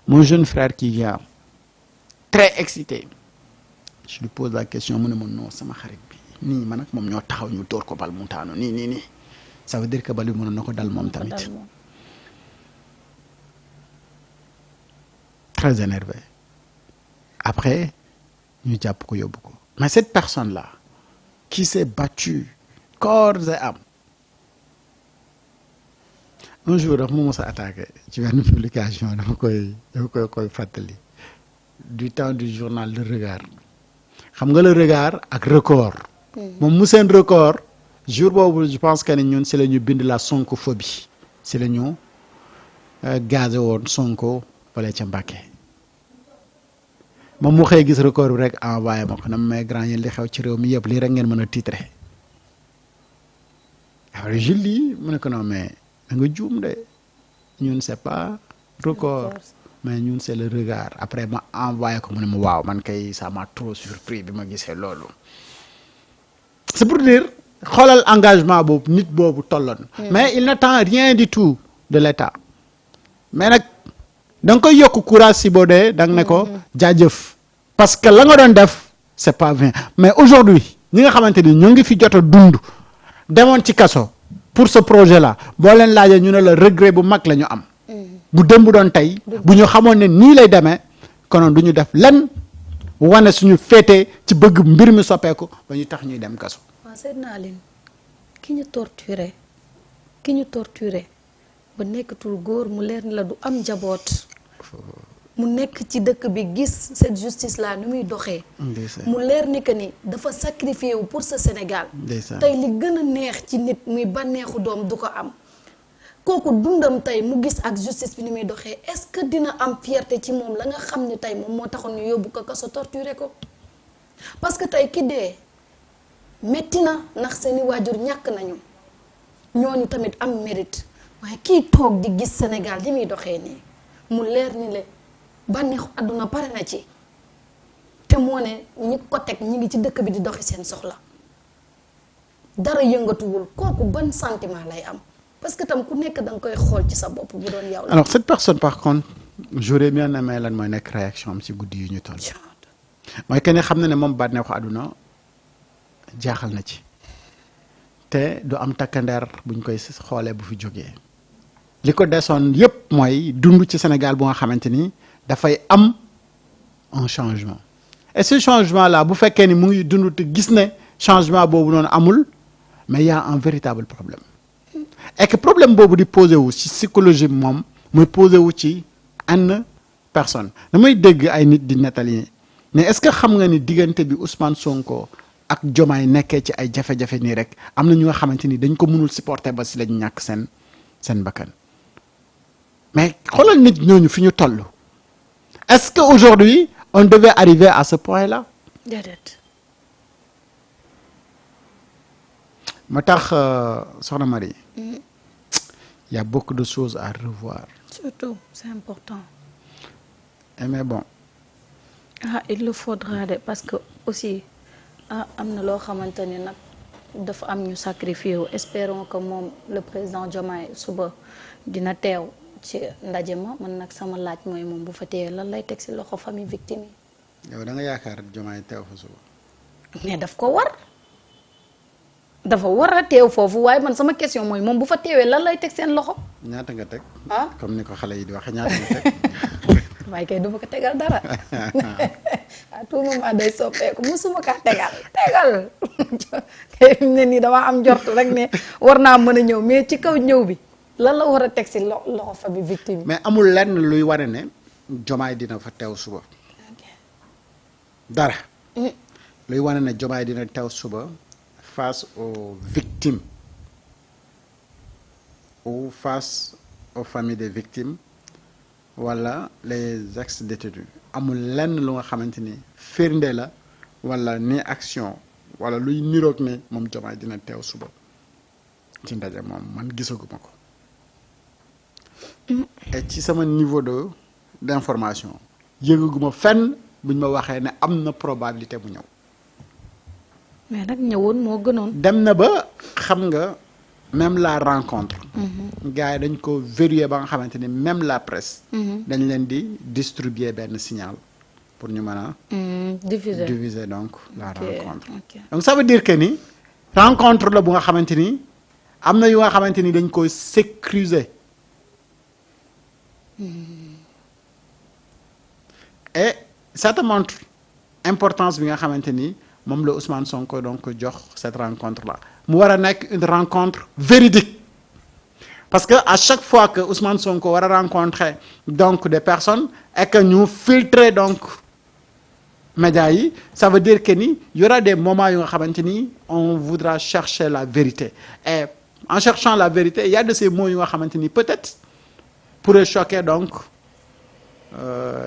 Mon jeune frère qui vient très excité, je lui pose la question mu ne ma non sama xarit bi nii man ak moom ñoo taxaw ñu dóor ko bal mu taanu nii ça veut dire que bal bi mënoon na ko dal moom tamit. Très énervé. Après ñu jàpp ko yóbbu ko. Mais cette personne là qui s'est battue corps et âme, un jour daf ma mos a attaqué ci benn publication dama koy fàttali du temps du journal Le Regard. xam nga Le Regard ak Record. moom mu seen Record jour boobu je pense que ne ñun si la ñu bind la sonkophobie si la ñu gazé woon Sonko fale ca Mbacké. moom mu xëy gis Record bi rek envoyé ma ko na may grand yéen li xew ci réew mi yëpp lii rek ngeen mën a titré. alors je lis mu ne ko non mais da nga juum de ñun c'est pas Record mais ñun c'est Le Regard. après ma envoyé ko mu ne ma waaw man kay ça m'a trop surpris bi ma gisee loolu. c'est pour dire xoolal engagement boobu nit boobu tolloon. mais il n'attend rien du tout de l'État. mais nag da nga koy yokk courage si boo dee da nga ne ko jaajëf. parce que la nga doon def c'est pas vain. mais aujourd'hui ñi nga xamante ni ñoo ngi fi jot a dund demoon ci kaso pour ce projet là boo leen laajee ñu ne la regret bu mag la ñu am. bu démb doon tey bu ñu xamoon ne nii lay demee konoon du ñu def lenn wane suñu féete ci bëgg mbir mi soppeeku ba ñu tax ñuy dem kaso. waaw Seydina Aline ki ñu torturé ba nekkatul góor mu leer ni la du am njaboot mu nekk ci dëkk bi gis cette justice là ni muy doxee. mu leer ni que ni dafa sacrifié wu pour ce Sénégal. tey li gën a neex ci nit muy bànneexu doom du ko am. kooku dundam tey mu gis ak justice bi ni muy doxee est-ce que dina am fierté ci moom la nga xam ne tey moom moo taxoon ñu yóbbu ko kaso torturé ko. parce que tey ki dee metti na ndax seeni waajur ñàkk nañu ñooñu tamit am mérite waaye kii toog di gis Sénégal di muy doxee nii mu leer ni le bànneexu àdduna pare na ci te moo ne ñi ko teg ñi ngi ci dëkk bi di doxi seen soxla dara yëngatuwul kooku ban sentiment lay am parce que tam ku nekk da nga koy xool ci sa bopp bu doon yow la. alors cette personne par contre j'aurais bien aimé lan mooy nekk réaction am si guddi yu ñu toll. mooy que ne xam na ne moom bànneexu àdduna jaaxal na ci te du am takkandeer buñ koy xoolee bu fi jógee li ko desoon yépp mooy dund ci Sénégal bu nga xamante ni dafay am un changement et ce changement là bu fekkee ni mu ngi dund te gis ne changement boobu noonu amul mais y a un véritable problème et que problème boobu di posé wu ci psychologie moom muy posé wu ci ann personne damay dégg ay nit di nettali mais est-ce que xam nga ni diggante bi Ousmane Sonko ak Diomaye nekkee ci ay jafe-jafe nii rek am na ñu nga xamante ni dañ ko mënul supporter ba si lañ ñàkk seen bakkan mais xoolal nit ñooñu fi ñu toll est-ce que aujourd'hui on devait arriver à ce point-là. déedéet. moo tax soxna Marie. Il y a beaucoup de choses à revoir. surtout c'est important. mais bon. il le faudra de parce que aussi am na loo xamante ni nag dafa am ñu sacrifié wu espérons que moom le président Diomaye suba dina teew ci ndaje ma man nag sama laaj mooy moom bu fa teewee lan lay teg ci loxo famille victime yi. yow da nga yaakaar Diomaye teew fa suba. mais daf ko war dafa war a teew foofu waaye man sama question mooy moom bu fa teewee lan lay teg seen loxo. ñaata nga teg. comme ni ko xale yi di waxee ñaata nga teg. waaye kay du ma ko tegal dara à tout moment day soppeeku musuma kaa tegal kay fi mu ne nii dama am njort rek ne war naa mën a ñëw mais ci kaw ñëw bi lan la war a teg si loxo famille victime. mais amul lenn luy wane ne Diomaye dina fa teew suba. dara. luy wane ne Diomaye dina teew suba face aux victimes ou face aux familles des victimes. wala les ex-détenus amul lenn lu nga xamante ni firnde la wala ni action wala luy niroog ne moom Diomaye dina teew suba ci ndaje moom man gisaguma ko et ci sama niveau d'information yëgaguma fenn buñ ma waxee ne am na probabilité bu ñëw. mais nag ñëwoon moo gënoon. dem na ba xam nga même la rencontre. gars yi dañ ko verrouiller ba nga xamante ni même la presse. dañ leen di distribuer benn signal pour ñu mën a. diviser donc la rencontre. donc ça veut dire que ni rencontre la bu nga xamante ni am na yu nga xamante ni dañ koy sécuriser. et ça te montre importance bi nga xamante ni moom la Ousmane Sonko donc jox cette rencontre là mu war a nekk une rencontre véridique parce que à chaque fois que Ousmane Sonko war a rencontrer donc des personnes et que ñu filtrer donc médias yi ça veut dire que ni y aura des moments yu nga xamante ni on voudra chercher la vérité et en cherchant la vérité il y a de ces mots yu nga xamante ni peut-être pourrait choquer donc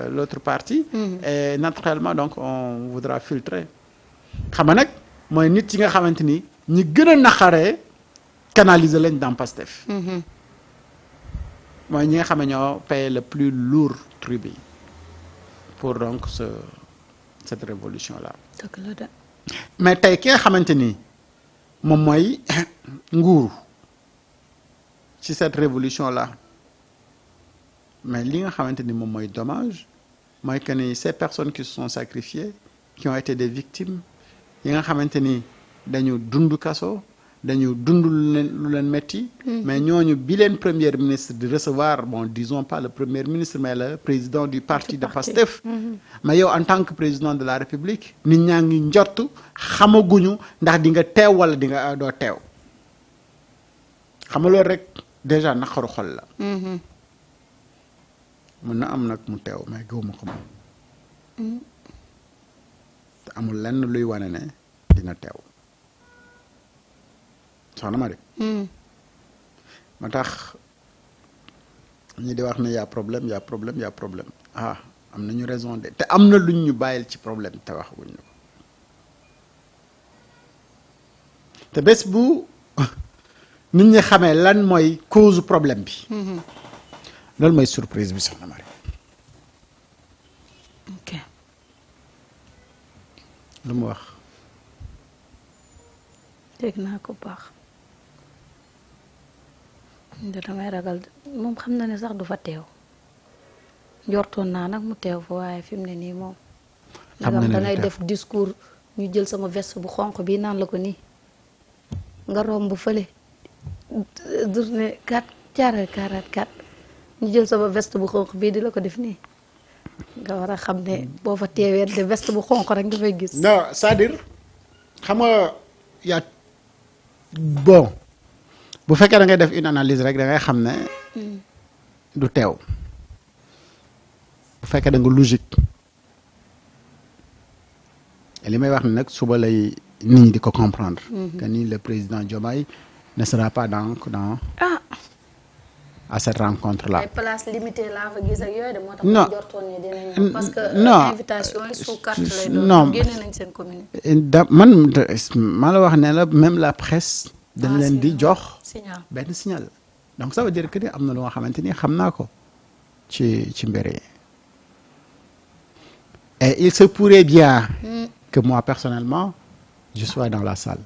l'autre partie. Et naturellement donc on voudra filtrer. xam nga nag mooy nit yi nga xamante ni ñi gën a naqaree canaliser lañ dans Pastef. mooy ñi nga xam ne ñoo payer le plus lourd tribut pour donc cette révolution là. mais tey ki nga xamante ni moom mooy nguur ci cette révolution là. mais li nga xamante ni moom mooy dommage mooy que ni ces personnes qui se sont sacrifiées qui ont été des victimes yi nga xamante ni dañu dund kaso dañu dund lu leen metti mais ñooñu bi leen premier ministre di recevoir bon disons pas le premier ministre mais le président du parti de Pastef mais yow en tant que président de la République nit ñaa ngi njortu xamaguñu ndax di nga teew wala di nga doo teew xam nga loolu rek déjà naqaru xol la mën na am nag mu teew mais gëwuma ko moom te amul lenn luy wane ne dina teew soxna ma de ma tax ñi di wax ne y'a problème y'a problème y'a problème ah am nañu raison de te am na luñ ñu bàyyil ci problème te wax wuñ ko te bés bu nit ñi xamee lan mooy cause problème bi loolu mooy surprise bi soxna Marie. ok. lu mu wax. dégg naa ko baax. damay ragal moom xam na ne sax du fa teew. njortoon naa nag mu teew fa waaye fi mu ne nii moom. xam na ne da ngay def discours ñu jël sama veste bu xonq bii naan la ko nii. nga romb fële. journée 4 ñu jël sama veste bu xonq bii di la ko def nii nga war a xam ne boo fa teewee de veste bu xonq rek nga fay gis. non c'est-à-dire xam nga yaa bon bu fekkee da ngay def une analyse rek da ngay xam ne du teew bu fekkee da nga logique li may wax ni nag suba lay nit ñi di ko comprendre. que ni le président Diomaye ne sera pas donc dans. à cette rencontre là. ay place limitée laa fa gis ak yooyu de moo tax. non jortoon ni dinañ ñëw parce que. invitation yi sous carte lay doon. non génne nañ seen communiqué. maa la wax ne la même la presse. dañ leen di jox. signal benn signal. donc ça veut dire que ni am na lu nga xamante ni xam naa ko ci mbir yi. et il se pourrait bien. que moi personnellement je sois dans la salle.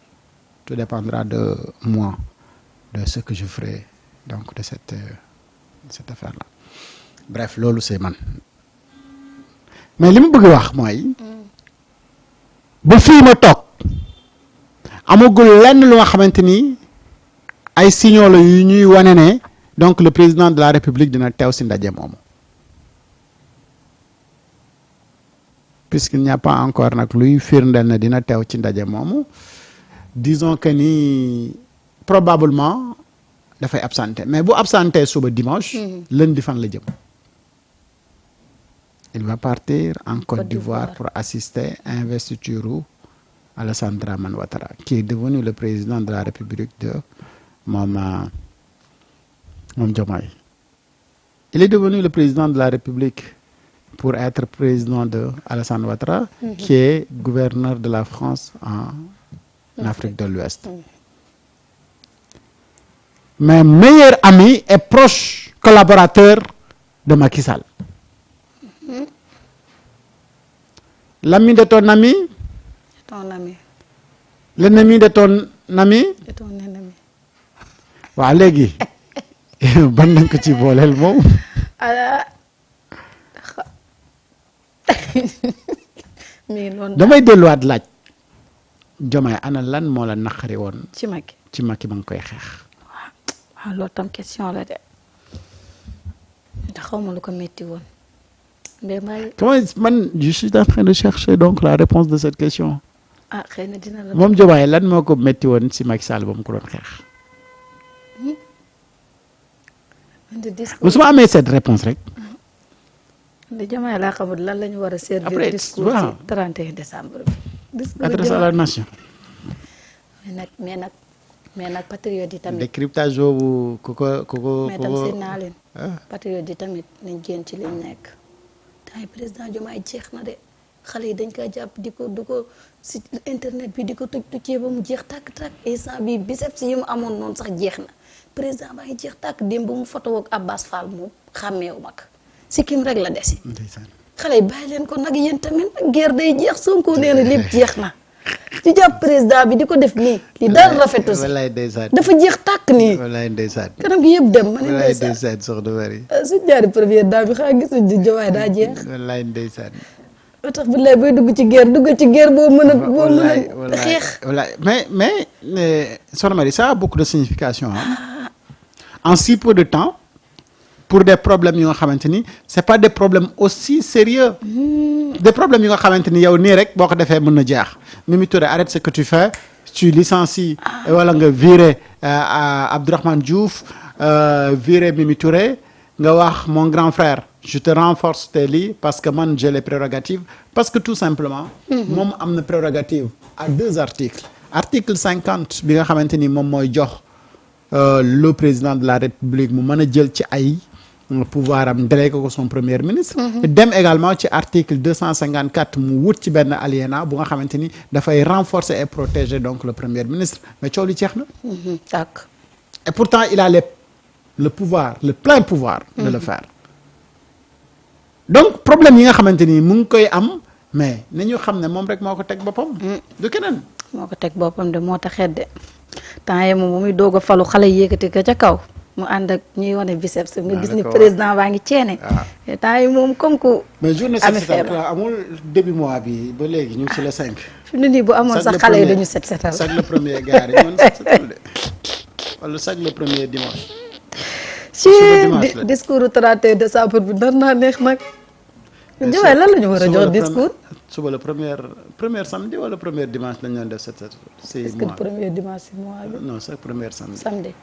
tout dépendra de moi de ce que je ferai. donc de cette affaire là bref loolu c'est man mais li ma bëgg wax mooy ba fii ma toog amagul lenn lu nga xamante ni ay signaux la yu ñuy wane ne donc le président de la République dina teew si ndaje moomu puisqu'il n'y a pas encore nag luy firndeel ne dina teew ci ndaje moomu disons que ni probablement dafay absenté mais bu absenté suba dimanche. lundi fan la jëm. il va partir en Côte d'Ivoire pour assister à investiture Alassane Dramane Ouattara qui est devenu le président de la République de moom Diomaye. il est devenu le président de la République pour être président de Alassane Ouattara. qui est gouverneur de la France en Afrique de l'Ouest. mais meilleur ami et proche collaborateur de Macky Sall. L'ami de ton ami. Ton ami. L'ennemi de ton ami. Et ton ennemi. waaw léegi ban nañ ko ci booleel moom. mais noonu damay delluwaat laaj. Diomaye ana lan moo la naqari woon. ci Macky ci Macky ba nga koy xeex. waaw loolu tam question la de ndax xaw ma lu ko métti woon. mais man je suis en train de chercher donc la réponse de cette question. ah xëy na dina la. moom Diomaye lan moo ko métti woon si Macky Sall ba mu ko doon xeex. bu su ma amee cette réponse rek. li Diomaye laa xamul lan la ñu war a servir. après discours ci 31 décembre bi. discours adresse à la nation. mais nag patriote yi tamit. décryptage boobu ku ko. mais tam seen naa leen. patriote yi tamit nañ génn ci liñ nekk. temps yi président Diomaye jeex na de xale yi dañ koy jàpp di ko si internet bi di ko tuccee ba mu jeex tàkk-tàkk instant bi biceps yi mu amoon noonu sax jeex na président baa ngi jeex tàkk démb ba mu photo ak Abbas Fall moom xàmmeewu mag si kim rek la desi xale yi bàyyi leen ko nag yéen tamit nag guerre day jeex Sonko nee na lépp jeex na ci jàpp président bi di ko def nii li dara rafetu si dafa jeex tàkk nii wallaay ndeysaan kanam gi yëpp dem ma ne wallaay ndeysaan soxna Bari suñ jaari première dame bi xaa gisuñ di Diomaye daa jeex wallaay ndeysaan ba tax bi lay bay dugg ci guerre boo mën a xeex wallaay mais soxna Bari ça a beaucoup de signification en si peu de temps pour des problèmes yi nga xamante ni c'est pas des problèmes aussi sérieux des problèmes yi nga xamante ni yow nii rek boo ko defee mën na jeex Mimi Touré arrête ce que tu fais tu licencies wala nga virer Abdourahmane Diouf virer Mimi Touré nga wax mon grand frère je te renforce tes lits parce que man j'ai les prérogatives parce que tout simplement moom am na prérogative à 2 articles article 50 bi nga xamante ni moom mooy jox le président de la République mu mën a jël ci ay pouvoir am délégué ko son premier ministre dem également ci article 254 mu wut ci benn alinéa bu nga xamante ni dafay renforcer et protéger donc le premier ministre mais coow li jeex na tak et pourtant il a le pouvoir le plein pouvoir de le faire donc problème yi nga xamante ni mu ngi koy am mais nañu xam ne moom rek moo ko teg boppam du keneen moo ko teg boppam de moo taxet de temps yii moom bu muy doog a falu xale yéegati ko ca kaw mu ànd ak ñuy wane biceps nga gis ni président baa ngi ceene temps yi moom comme que mais journée set setal amul début mois bi ba léegi ñu ngi ci le 5 fi mu ne nii bu amoon sax xale yi dañu set setal chaque le premier gars yi mën set setal de wala chaque le premier dimanche ci discours 31 décembre bi nar naa neex nag Diomaye lan la ñu war a jox discours suba la première samedi wala premier dimanche lañ doon def set setal si est-ce que premier dimanche si mois bi non c'est premier samedi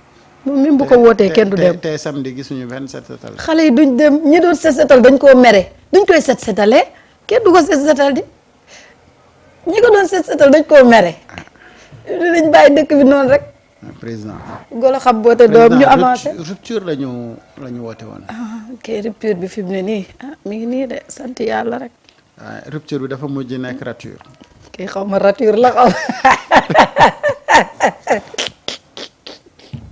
moom même bu ko wootee kenn du dem tey samedi gisuñu benn set setal xale yi duñ dem ñi doon set setal dañ koo mere duñ koy set setalee kenn du ko set setal di ñi ko doon set setal dañ koo mere dañ bàyyi dëkk bi noonu rek président golo xam boote doom ñu avancé rupture la ñu woote woon kay rupture bi fi mu ne nii mi ngi nii de sant yàlla rek rupture bi dafa mujj nekk rature kay xaw ma rature la xaw